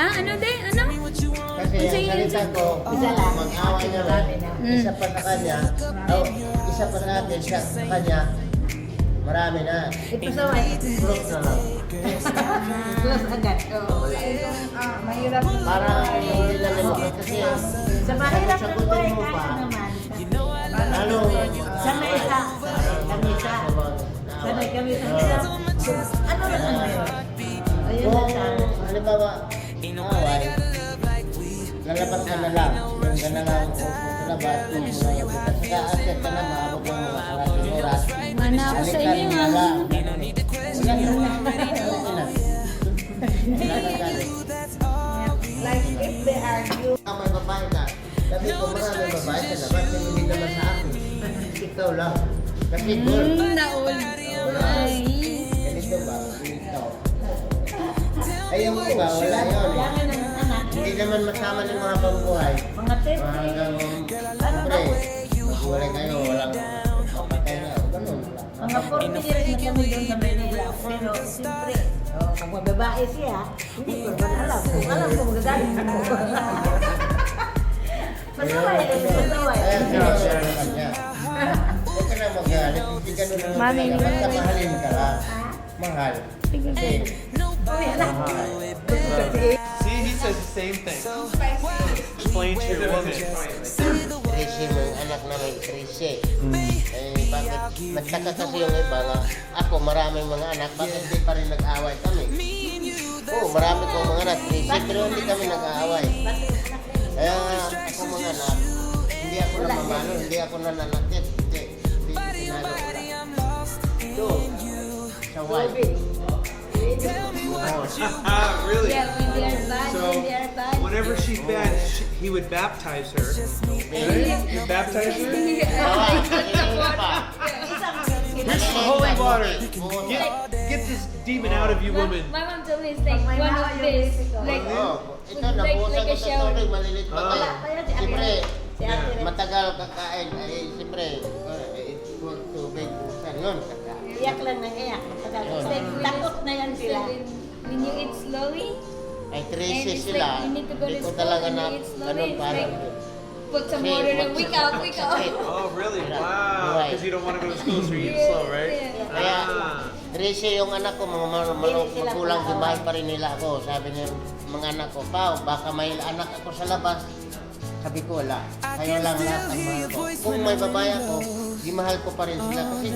Ano din? Ano? Kasi ang salita ko, mag-away naman, isa pa sa kanya, isa pa sa atin, sa kanya, marami na. Ipasaway. Close na lang. Close agad. Mahirap. Para hindi na naman kasi Sa mahirap sa na kutin buhay, mo pa, kaya naman. lalo, Sanay ka. Kamisa. Sanay kami sa hirap. Ano na ang meron? Ayun na kung sana. halimbawa, away, lalabas ka na lang, yung ka na lang, sa labas, kung saka asset ka na, maabot ng mga kalating oras. Mana ako sa Balikan inyo, mo na ah. lang. Wala na. Wala na galit. Like if they argue, Kung may babae ka, sabi ko maraming babae sa labas, yung hindi naman sa akin. Ikaw lang. Kasi goal. Naul. Ay. Ganito ba? Ikaw. Ay, yung iba, wala yun. kailangan ng anak. Hindi naman masama ng mga pambuhay. Mga tete. Siyempre, magulay kayo, walang kapatay na. Ganun. Mga 40 years na kami doon sa Manila. Pero siyempre, kung mababae siya, hindi ko naman alam. Kung alam ko, magagalit ako. Masaway, masaway. Kaya sinasara na kanya. Huwag ka na magalit. Hindi ganun naman Mami, talaga. Basta mahalin ka lang. Mahal. Kasi, mahal. See, he says the same thing. Explain to your woman. Tracy mo yung anak na may Tracy. Eh, bakit? Nagtaka kasi yung iba na ako maraming mga anak, bakit di pa rin nag-aaway kami? Oo, marami kong mga anak, Tracy, pero hindi kami nag-aaway. Kaya ako mga anak, hindi ako namamalo, hindi ako nananakit, hindi pinalo ko lang. Ito, sa wife. Really? Yeah, when they are bad, So, when they are bad. whenever she's bad, he would baptize her. Right? You baptize her? Bawa, kanina pa. Holy water. Get this demon out of you, woman. My mom told me it's like one of this. Like, Oo, ito, nabuhusan ko sa tubig, malilit pa kayo. Siyempre, matagal kakain, ay siyempre, huwag tubig, busan yun, kakain. Iyak lang ng iyak. it's like Takot na yan sila. when you eat slowly, Ay, and Tracy it's sila, like you need to go hindi to ko school talaga and na, you eat slowly. ganun It's parang. like put some Kasi water and wake up, wake up. sakit. Oh, really? Right. Wow. Because you don't want to go to school, so you eat slow, right? Yeah. Kaya, Ah. Tracy, yung anak ko, magulang di mahal pa rin nila ako. Sabi niya, mga anak ko, Pao, baka may anak ako sa labas. Sabi ko, wala. Kayo lang lahat ang mahal ko. Kung may babae ako, di mahal ko pa rin sila. Kasi